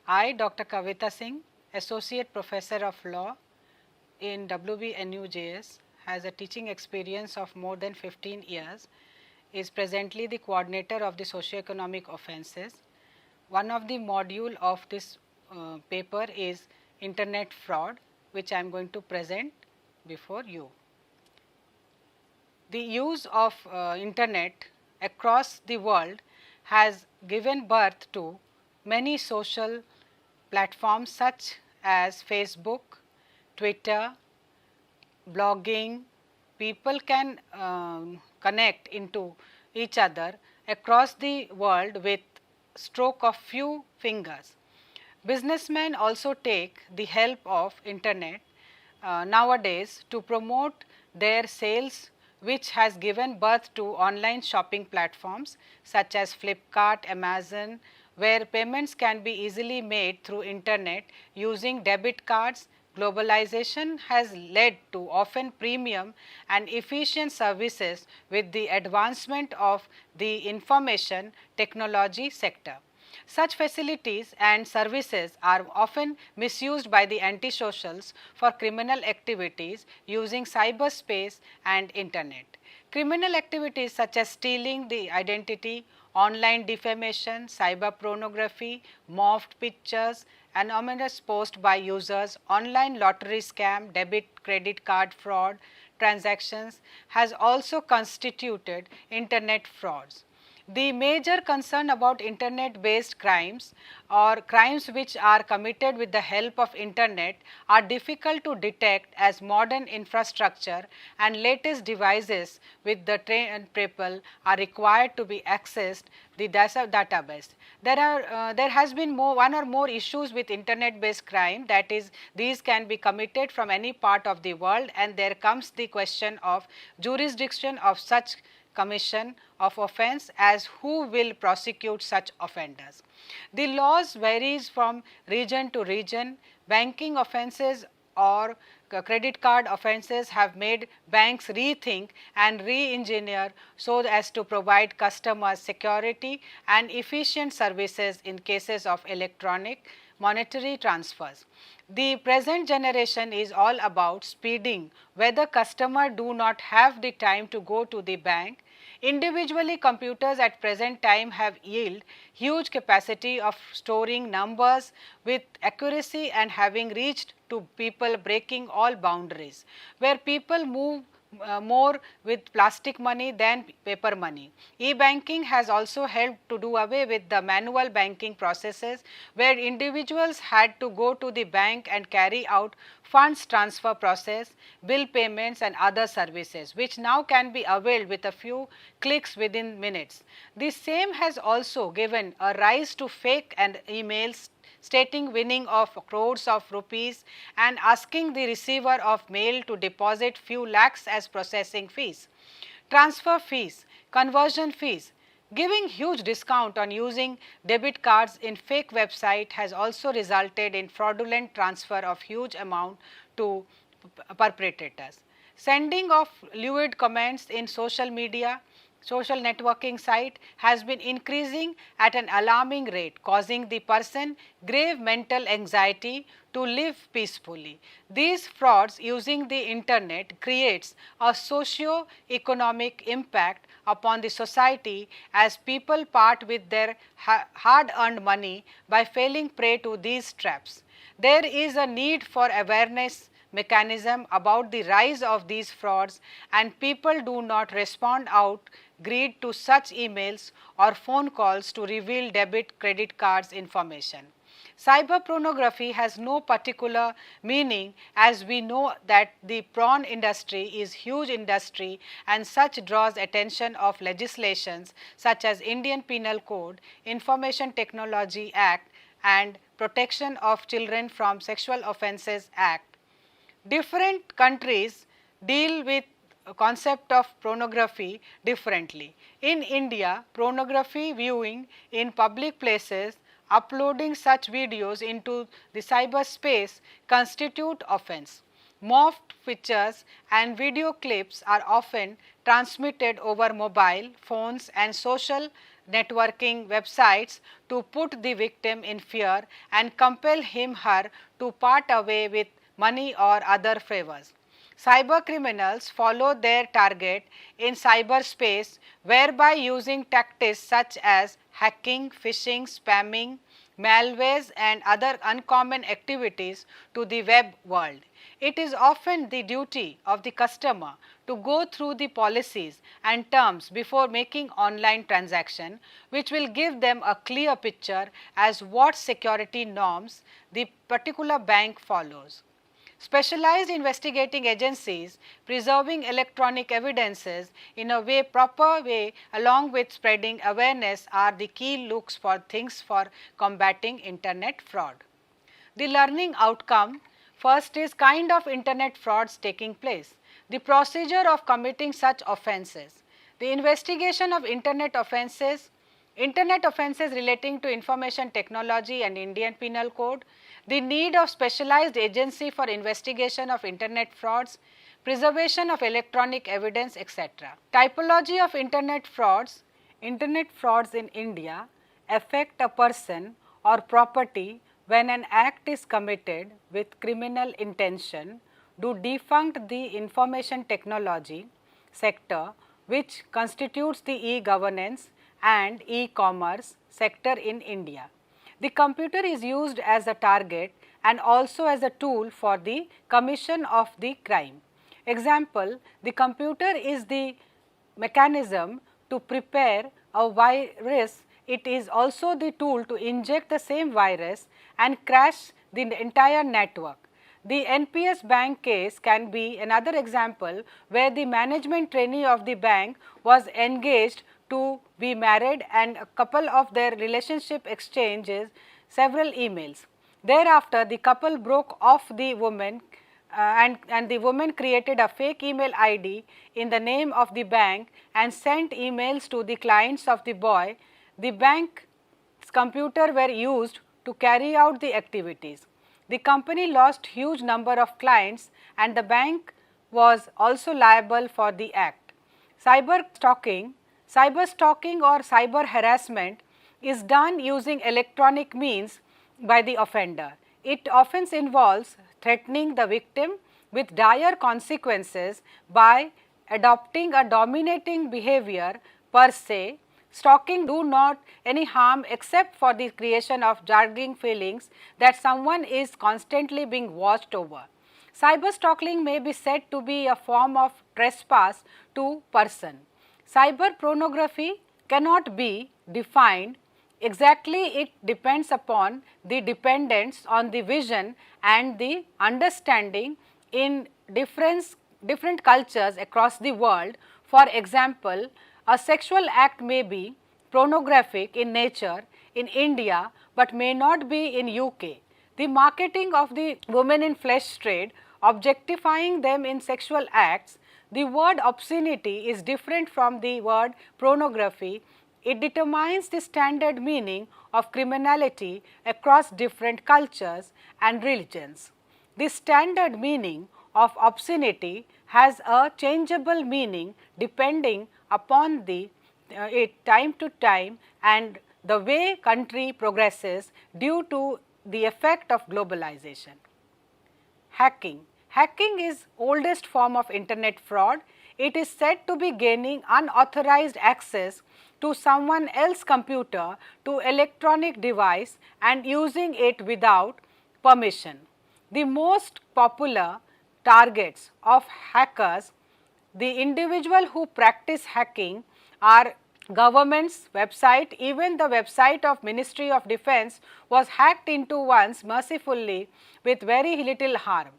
I, Dr. Kavita Singh, Associate Professor of Law in WVNUJS, has a teaching experience of more than 15 years, is presently the coordinator of the socio-economic offences. One of the module of this paper is internet fraud, which I am going to present before you. The use of internet across the world has given birth to many social platforms such as Facebook, Twitter, blogging. People can connect into each other across the world with stroke of few fingers. Businessmen also take the help of internet nowadays to promote their sales, which has given birth to online shopping platforms such as Flipkart, Amazon, where payments can be easily made through internet using debit cards. Globalization has led to often premium and efficient services with the advancement of the information technology sector. Such facilities and services are often misused by the antisocials for criminal activities using cyberspace and internet. Criminal activities such as stealing the identity, online defamation, cyber pornography, morphed pictures, anonymous posts by users, online lottery scam, debit credit card fraud transactions has also constituted internet frauds. The major concern about internet based crimes or crimes which are committed with the help of internet are difficult to detect as modern infrastructure and latest devices with the trained people are required to be accessed the database. There has been one or more issues with internet based crime, that is, these can be committed from any part of the world, and there comes the question of jurisdiction of such commission of offence as who will prosecute such offenders. The laws varies from region to region. Banking offences or credit card offences have made banks rethink and re-engineer so as to provide customers security and efficient services in cases of electronic monetary transfers. The present generation is all about speeding, whether customer do not have the time to go to the bank. Individually, computers at present time have yield huge capacity of storing numbers with accuracy and having reached to people breaking all boundaries, where people move more with plastic money than paper money. E-banking has also helped to do away with the manual banking processes, where individuals had to go to the bank and carry out funds transfer process, bill payments and other services, which now can be availed with a few clicks within minutes. The same has also given a rise to fake and emails stating winning of crores of rupees and asking the receiver of mail to deposit few lakhs as processing fees. Transfer fees, conversion fees, giving huge discount on using debit cards in fake website has also resulted in fraudulent transfer of huge amount to perpetrators. Sending of lewd comments in social media, social networking site has been increasing at an alarming rate, causing the person grave mental anxiety to live peacefully. These frauds using the internet creates a socio-economic impact upon the society as people part with their hard-earned money by falling prey to these traps. There is a need for awareness mechanism about the rise of these frauds, and people do not respond out greed to such emails or phone calls to reveal debit credit cards information. Cyber pornography has no particular meaning, as we know that the porn industry is huge industry and such draws attention of legislations such as Indian Penal Code, Information Technology Act and Protection of Children from Sexual Offences Act. Different countries deal with concept of pornography differently. In India, pornography viewing in public places, uploading such videos into the cyberspace constitute offence. Morphed pictures and video clips are often transmitted over mobile phones and social networking websites to put the victim in fear and compel him/her to part away with money or other favors. Cyber criminals follow their target in cyberspace, whereby using tactics such as hacking, phishing, spamming, malwares and other uncommon activities to the web world. It is often the duty of the customer to go through the policies and terms before making online transaction, which will give them a clear picture as what security norms the particular bank follows. Specialized investigating agencies preserving electronic evidences in a proper way along with spreading awareness are the key looks for things for combating internet fraud. The learning outcome first is kind of internet frauds taking place, the procedure of committing such offences, the investigation of internet offences relating to information technology and Indian Penal Code, the need of specialized agency for investigation of internet frauds, preservation of electronic evidence, etc. Typology of internet frauds. Internet frauds in India affect a person or property when an act is committed with criminal intention to defunct the information technology sector, which constitutes the e-governance and e-commerce sector in India. The computer is used as a target and also as a tool for the commission of the crime. Example, the computer is the mechanism to prepare a virus. It is also the tool to inject the same virus and crash the entire network. The NPS bank case can be another example where the management trainee of the bank was engaged to be married and a couple of their relationship exchanges several emails. Thereafter, the couple broke off the woman and the woman created a fake email ID in the name of the bank and sent emails to the clients of the boy. The bank's computer were used to carry out the activities. The company lost huge number of clients and the bank was also liable for the act. Cyber stalking or cyber harassment is done using electronic means by the offender. It often involves threatening the victim with dire consequences by adopting a dominating behavior per se. Stalking do not any harm except for the creation of jarring feelings that someone is constantly being watched over. Cyber stalking may be said to be a form of trespass to person. Cyber pornography cannot be defined exactly. It depends upon the dependence on the vision and the understanding in different cultures across the world. For example, a sexual act may be pornographic in nature in India, but may not be in UK. The marketing of the women in flesh trade, objectifying them in sexual acts, the word obscenity is different from the word pornography. It determines the standard meaning of criminality across different cultures and religions. The standard meaning of obscenity has a changeable meaning depending upon the time to time and the way country progresses due to the effect of globalization. Hacking. Hacking is oldest form of internet fraud. It is said to be gaining unauthorized access to someone else's computer to electronic device and using it without permission. The most popular targets of hackers, the individual who practice hacking are government's website. Even the website of Ministry of Defence was hacked into once mercifully with very little harm.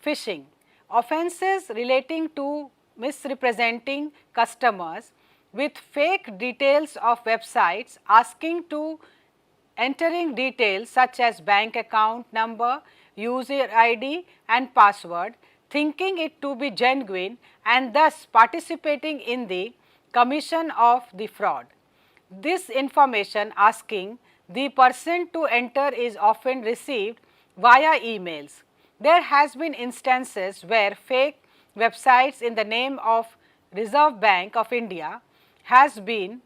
Phishing. Offences relating to misrepresenting customers with fake details of websites, asking to entering details such as bank account number, user ID and password, thinking it to be genuine and thus participating in the commission of the fraud. This information asking the person to enter is often received via emails. There has been instances where fake websites in the name of Reserve Bank of India has been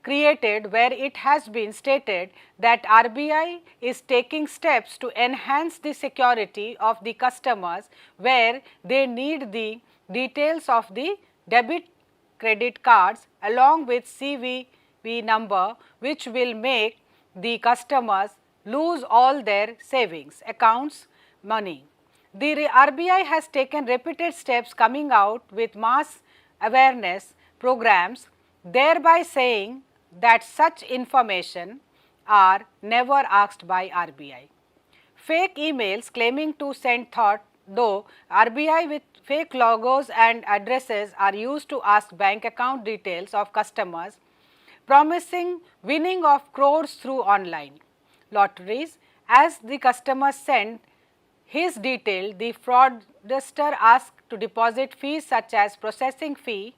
created where it has been stated that RBI is taking steps to enhance the security of the customers where they need the details of the debit credit cards along with CVV number, which will make the customers lose all their savings accounts money. The RBI has taken repeated steps coming out with mass awareness programs, thereby saying that such information are never asked by RBI. Fake emails claiming to send thought, though RBI with fake logos and addresses are used to ask bank account details of customers, promising winning of crores through online lotteries. As the customer send his detail, the fraudster asks to deposit fees such as processing fee,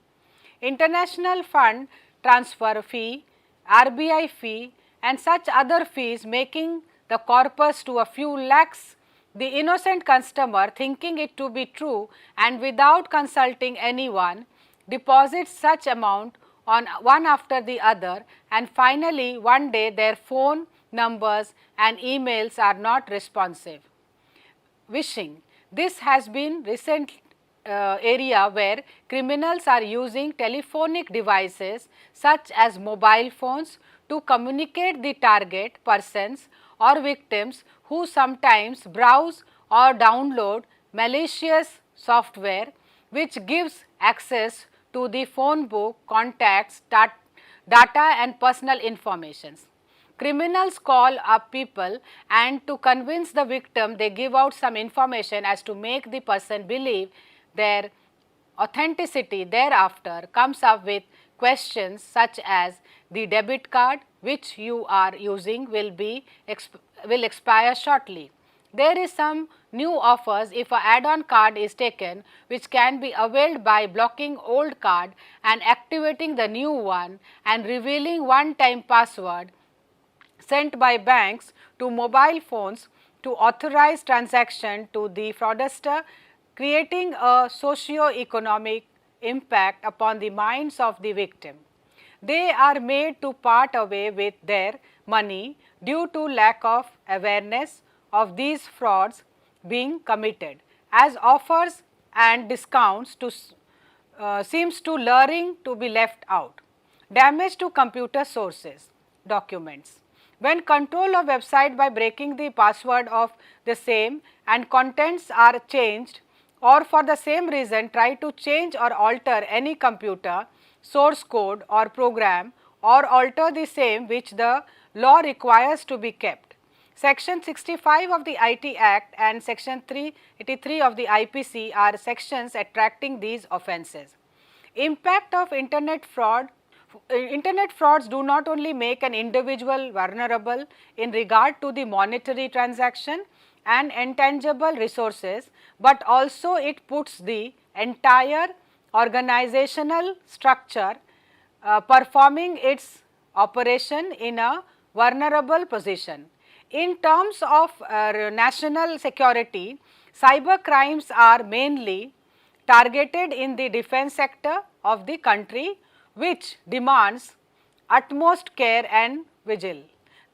international fund transfer fee, RBI fee and such other fees, making the corpus to a few lakhs. The innocent customer, thinking it to be true and without consulting anyone, deposits such amount on one after the other, and finally one day their phone numbers and emails are not responsive. Wishing. This has been recent area where criminals are using telephonic devices such as mobile phones to communicate the target persons or victims, who sometimes browse or download malicious software which gives access to the phone book, contacts, data and personal informations. Criminals call up people and to convince the victim they give out some information as to make the person believe their authenticity. Thereafter comes up with questions such as the debit card which you are using will expire shortly. There is some new offers if a add-on card is taken, which can be availed by blocking old card and activating the new one and revealing one-time password sent by banks to mobile phones to authorize transaction to the fraudster, creating a socio-economic impact upon the minds of the victim. They are made to part away with their money due to lack of awareness of these frauds being committed, as offers and discounts to seems to luring to be left out. Damage to computer sources, documents. When control of website by breaking the password of the same and contents are changed, or for the same reason try to change or alter any computer source code or program, or alter the same which the law requires to be kept. Section 65 of the IT Act and Section 383 of the IPC are sections attracting these offences. Impact of internet fraud. Internet frauds do not only make an individual vulnerable in regard to the monetary transaction and intangible resources, but also it puts the entire organizational structure performing its operation in a vulnerable position. In terms of national security, cyber crimes are mainly targeted in the defense sector of the country, which demands utmost care and vigil.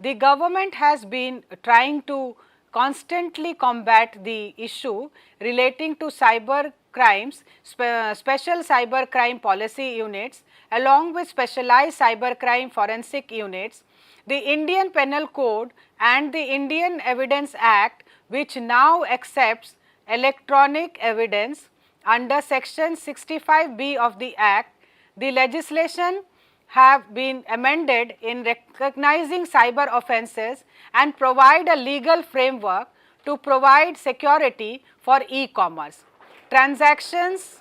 The government has been trying to constantly combat the issue relating to cyber crimes, special cyber crime policy units along with specialized cyber crime forensic units, the Indian Penal Code and the Indian Evidence Act, which now accepts electronic evidence under section 65B of the Act. The legislation have been amended in recognizing cyber offences and provide a legal framework to provide security for e-commerce. Transactions.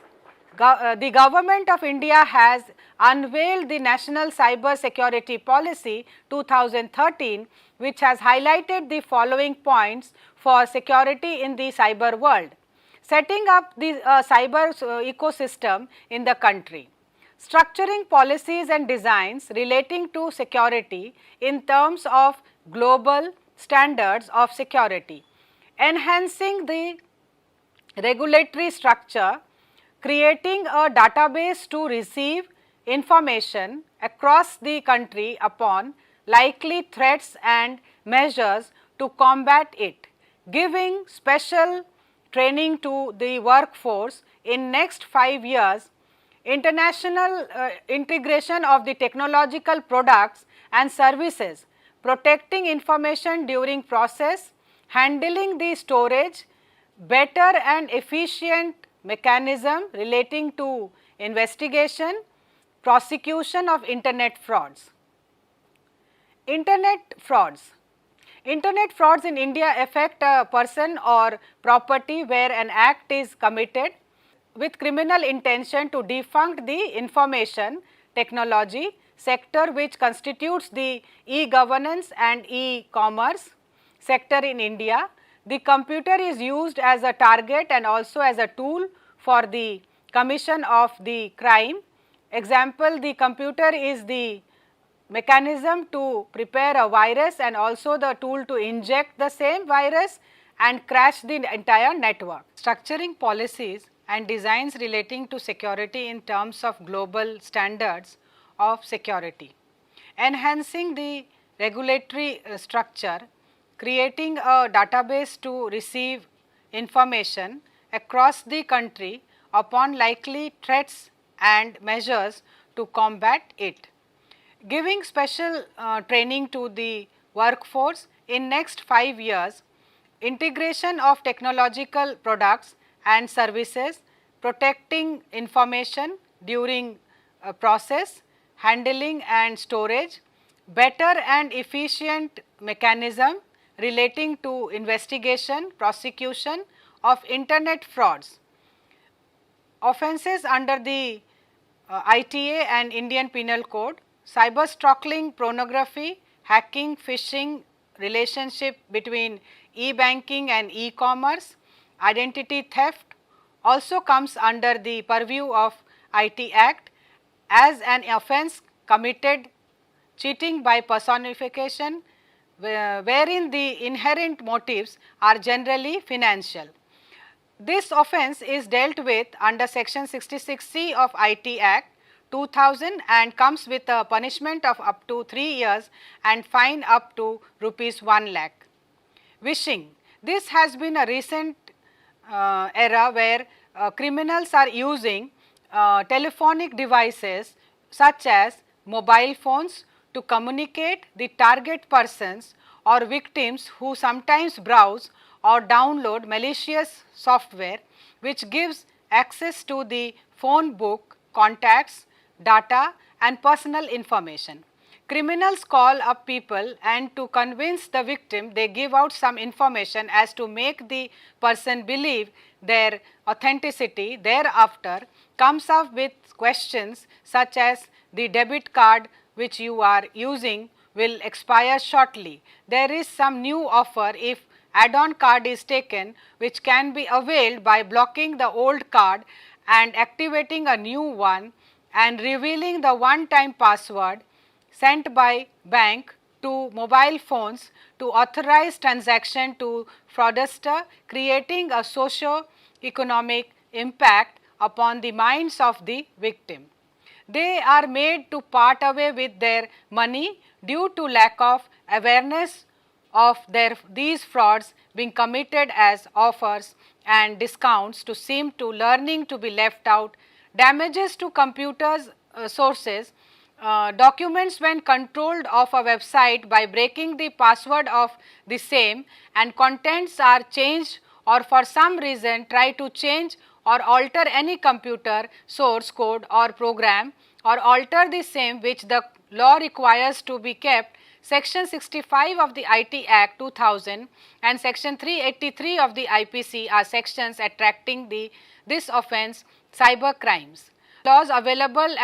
The Government of India has unveiled the National Cyber Security Policy 2013, which has highlighted the following points for security in the cyber world. Setting up the cyber ecosystem in the country. Structuring policies and designs relating to security in terms of global standards of security. Enhancing the regulatory structure, creating a database to receive information across the country upon likely threats and measures to combat it, giving special training to the workforce in next 5 years, international integration of the technological products and services, protecting information during process, handling the storage, better and efficient mechanism relating to investigation, prosecution of internet frauds. Internet frauds. Internet frauds in India affect a person or property where an act is committed with criminal intention to defund the information technology sector, which constitutes the e-governance and e-commerce sector in India. The computer is used as a target and also as a tool for the commission of the crime. Example, the computer is the mechanism to prepare a virus and also the tool to inject the same virus and crash the entire network. Structuring policies and designs relating to security in terms of global standards of security. Enhancing the regulatory structure, creating a database to receive information across the country upon likely threats and measures to combat it. Giving special training to the workforce in next 5 years, integration of technological products and services, protecting information during process, handling and storage, better and efficient mechanism relating to investigation, prosecution of internet frauds. Offences under the ITA and Indian Penal Code, cyber stalking, pornography, hacking, phishing, relationship between e-banking and e-commerce, identity theft also comes under the purview of IT Act as an offence committed cheating by personification, wherein the inherent motives are generally financial. This offence is dealt with under section 66C of IT Act 2000 and comes with a punishment of up to 3 years and fine up to rupees 1 lakh. Wishing. This has been a recent era where criminals are using telephonic devices such as mobile phones to communicate the target persons or victims who sometimes browse or download malicious software which gives access to the phone book, contacts, data and personal information. Criminals call up people and to convince the victim they give out some information as to make the person believe their authenticity. Thereafter comes up with questions such as the debit card which you are using will expire shortly. There is some new offer if add-on card is taken which can be availed by blocking the old card and activating a new one and revealing the one-time password sent by bank to mobile phones to authorize transaction to fraudster, creating a socio-economic impact upon the minds of the victim. They are made to part away with their money due to lack of awareness of these frauds being committed as offers and discounts to seem to learning to be left out, damages to computers sources, documents when controlled of a website by breaking the password of the same and contents are changed or for some reason try to change or alter any computer source code or program or alter the same which the law requires to be kept. Section 65 of the IT Act 2000 and section 383 of the IPC are sections attracting this offence cyber crimes. Laws available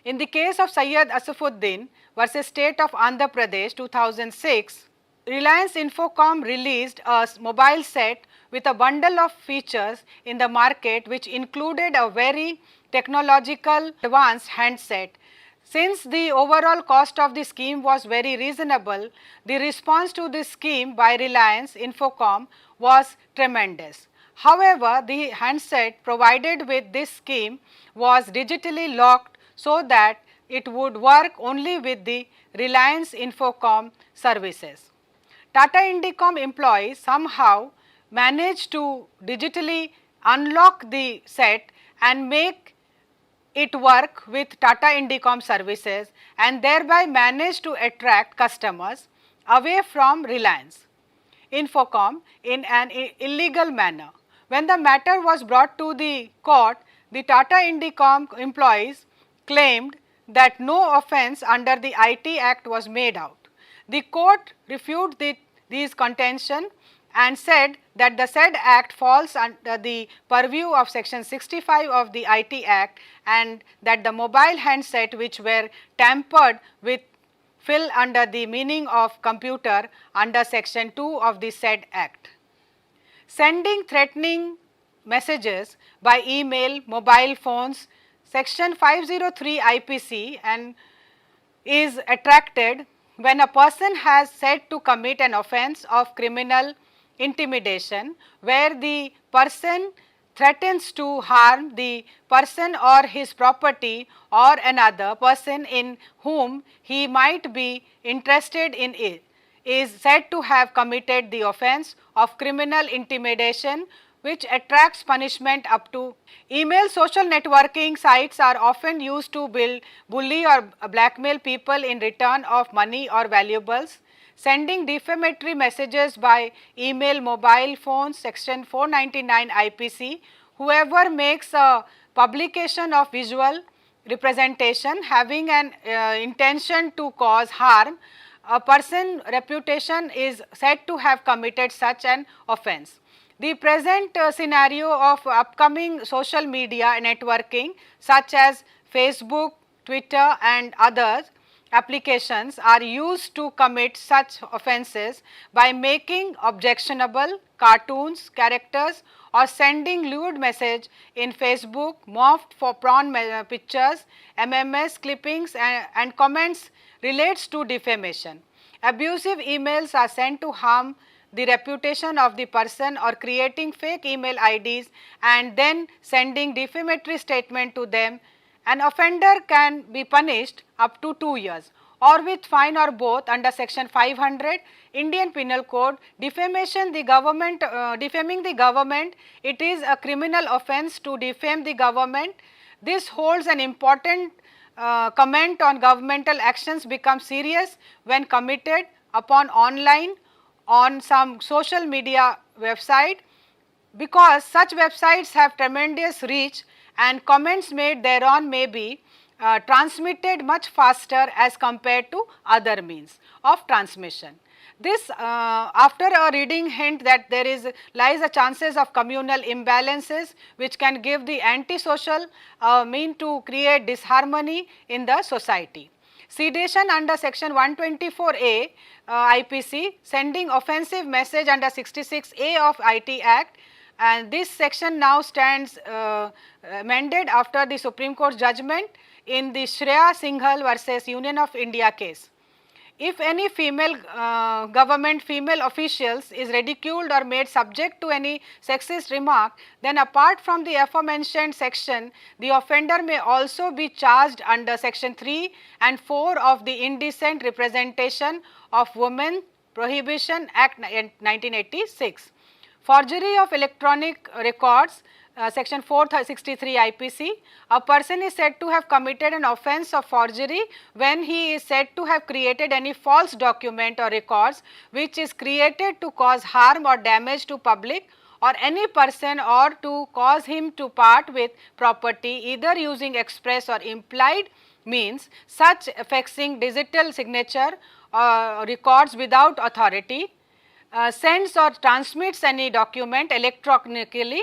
in the case of Syed Asafuddin versus State of Andhra Pradesh 2006, Reliance Infocom released a mobile set with a bundle of features in the market which included a very technological advanced handset. Since the overall cost of the scheme was very reasonable, the response to this scheme by Reliance Infocom was tremendous. However, the handset provided with this scheme was digitally locked so that it would work only with the Reliance Infocom services. Tata Indicom employees somehow managed to digitally unlock the set and make it work with Tata Indicom services and thereby managed to attract customers away from Reliance Infocom in an illegal manner. When the matter was brought to the court, the Tata Indicom employees claimed that no offence under the IT Act was made out. The court refuted these contention and said that the said act falls under the purview of section 65 of the IT Act and that the mobile handset which were tampered with fell under the meaning of computer under section 2 of the said act. Sending threatening messages by email, mobile phones, section 503 IPC and is attracted when a person has said to commit an offence of criminal intimidation where the person threatens to harm the person or his property or another person in whom he might be interested in it, is said to have committed the offence of criminal intimidation which attracts punishment up to. Email social networking sites are often used to bully or blackmail people in return of money or valuables. Sending defamatory messages by email, mobile phones, section 499 IPC, whoever makes a publication of visual representation having an intention to cause harm, a person reputation is said to have committed such an offence. The present scenario of upcoming social media networking such as Facebook, Twitter and others applications are used to commit such offences by making objectionable cartoons, characters or sending lewd message in Facebook, morphed for prawn pictures, MMS clippings and comments relates to defamation. Abusive emails are sent to harm the reputation of the person or creating fake email IDs and then sending defamatory statement to them. An offender can be punished up to 2 years or with fine or both under section 500 Indian Penal Code. Defamation the government, defaming the government, it is a criminal offence to defame the government. This holds an important comment on governmental actions become serious when committed upon online on some social media website, because such websites have tremendous reach and comments made thereon may be transmitted much faster as compared to other means of transmission. This after a reading hint that there lies a chances of communal imbalances which can give the antisocial mean to create disharmony in the society. Sedation under section 124A IPC, sending offensive message under 66A of IT Act, and this section now stands amended after the Supreme Court judgment in the Shreya Singhal versus Union of India case. If any female government female officials is ridiculed or made subject to any sexist remark, then apart from the aforementioned section, the offender may also be charged under section 3 and 4 of the Indecent Representation of Women Prohibition Act 1986. Forgery of electronic records, section 463 IPC, a person is said to have committed an offence of forgery when he is said to have created any false document or records which is created to cause harm or damage to public or any person or to cause him to part with property either using express or implied means, such affixing digital signature records without authority, sends or transmits any document electronically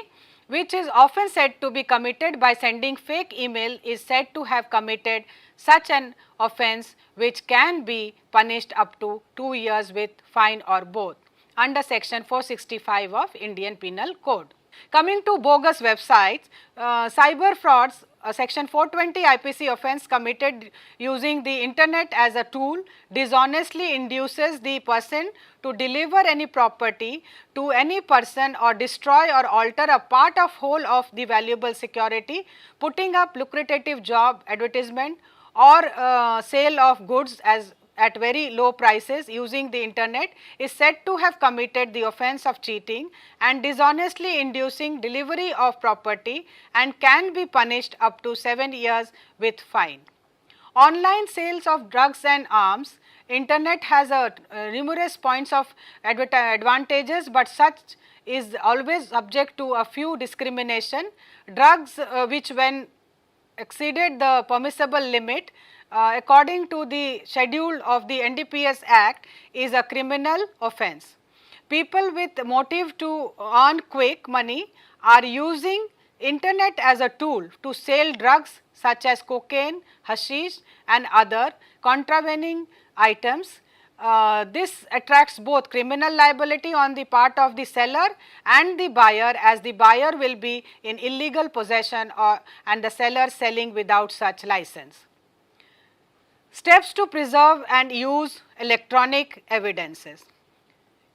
which is often said to be committed by sending fake email, is said to have committed such an offence which can be punished up to 2 years with fine or both under section 465 of Indian Penal Code. Coming to bogus websites, cyber frauds, section 420 IPC offence committed using the internet as a tool dishonestly induces the person to deliver any property to any person or destroy or alter a part of whole of the valuable security, putting up lucrative job advertisement or sale of goods as at very low prices using the internet is said to have committed the offence of cheating and dishonestly inducing delivery of property and can be punished up to 7 years with fine. Online sales of drugs and arms, internet has numerous points of advantages, but such is always subject to a few discrimination. Drugs which when exceeded the permissible limit according to the schedule of the NDPS Act is a criminal offence. People with motive to earn quick money are using internet as a tool to sell drugs such as cocaine, hashish and other contravening items. This attracts both criminal liability on the part of the seller and the buyer, as the buyer will be in illegal possession and the seller selling without such license. Steps to preserve and use electronic evidences.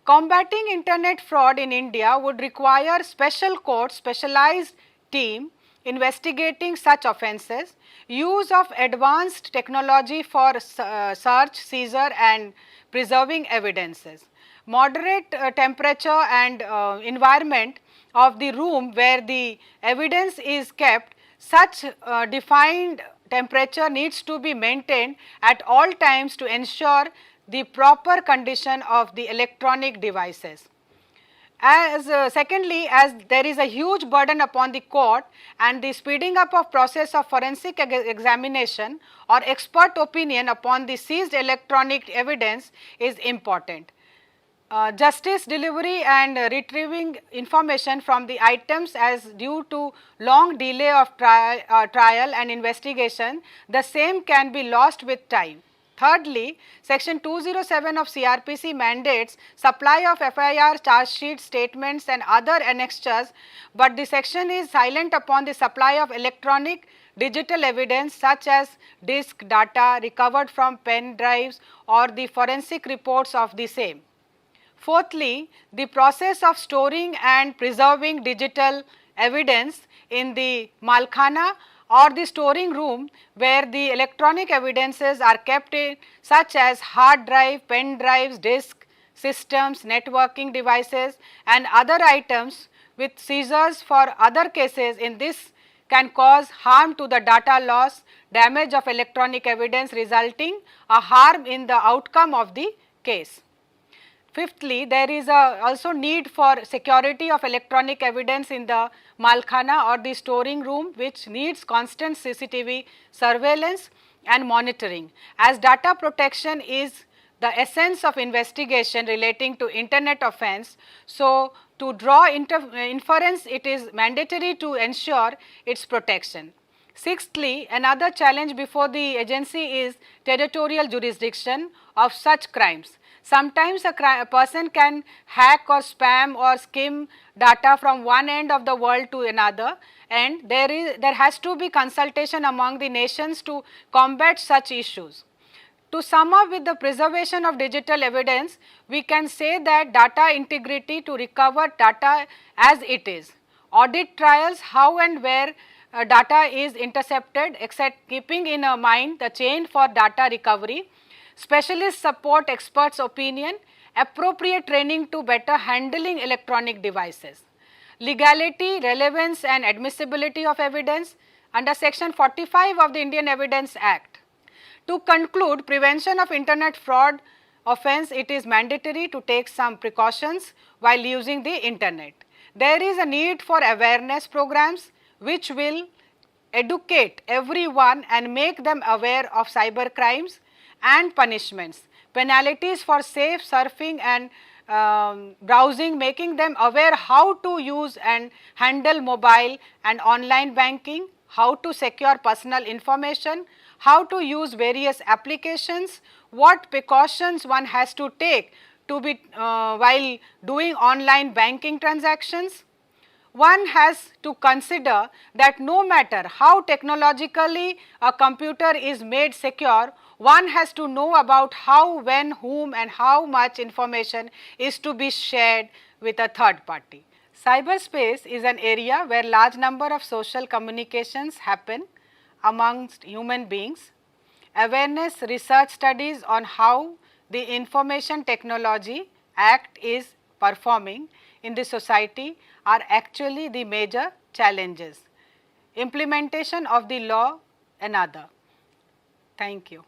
Combating internet fraud in India would require special court, specialized team investigating such offences, use of advanced technology for search, seizure and preserving evidences, moderate temperature and environment of the room where the evidence is kept. Such defined temperature needs to be maintained at all times to ensure the proper condition of the electronic devices. As secondly, as there is a huge burden upon the court and the speeding up of process of forensic examination or expert opinion upon the seized electronic evidence is important. Justice delivery and retrieving information from the items as due to long delay of trial and investigation, the same can be lost with time. Thirdly, section 207 of CRPC mandates supply of FIR, charge sheets, statements and other annexures, but the section is silent upon the supply of electronic digital evidence such as disk data recovered from pen drives or the forensic reports of the same. Fourthly, the process of storing and preserving digital evidence in the malkhana or the storing room where the electronic evidences are kept in, such as hard drive, pen drives, disk systems, networking devices and other items with seizures for other cases in this can cause harm to the data loss, damage of electronic evidence resulting a harm in the outcome of the case. Fifthly, there is also need for security of electronic evidence in the malkhana or the storing room, which needs constant CCTV surveillance and monitoring. As data protection is the essence of investigation relating to internet offence, so to draw inference it is mandatory to ensure its protection. Sixthly, another challenge before the agency is territorial jurisdiction of such crimes. Sometimes a person can hack or spam or skim data from one end of the world to another, and there has to be consultation among the nations to combat such issues. To sum up with the preservation of digital evidence, we can say that data integrity to recover data as it is, audit trials how and where data is intercepted except keeping in mind the chain for data recovery, specialist support experts opinion, appropriate training to better handling electronic devices, legality, relevance and admissibility of evidence under section 45 of the Indian Evidence Act. To conclude, prevention of internet fraud offence, it is mandatory to take some precautions while using the internet. There is a need for awareness programs which will educate everyone and make them aware of cyber crimes and punishments, penalties for safe surfing and browsing, making them aware how to use and handle mobile and online banking, how to secure personal information, how to use various applications, what precautions one has to take to be while doing online banking transactions. One has to consider that no matter how technologically a computer is made secure, one has to know about how, when, whom and how much information is to be shared with a third party. Cyberspace is an area where large number of social communications happen amongst human beings. Awareness research studies on how the Information Technology Act is performing in the society are actually the major challenges. Implementation of the law another. Thank you.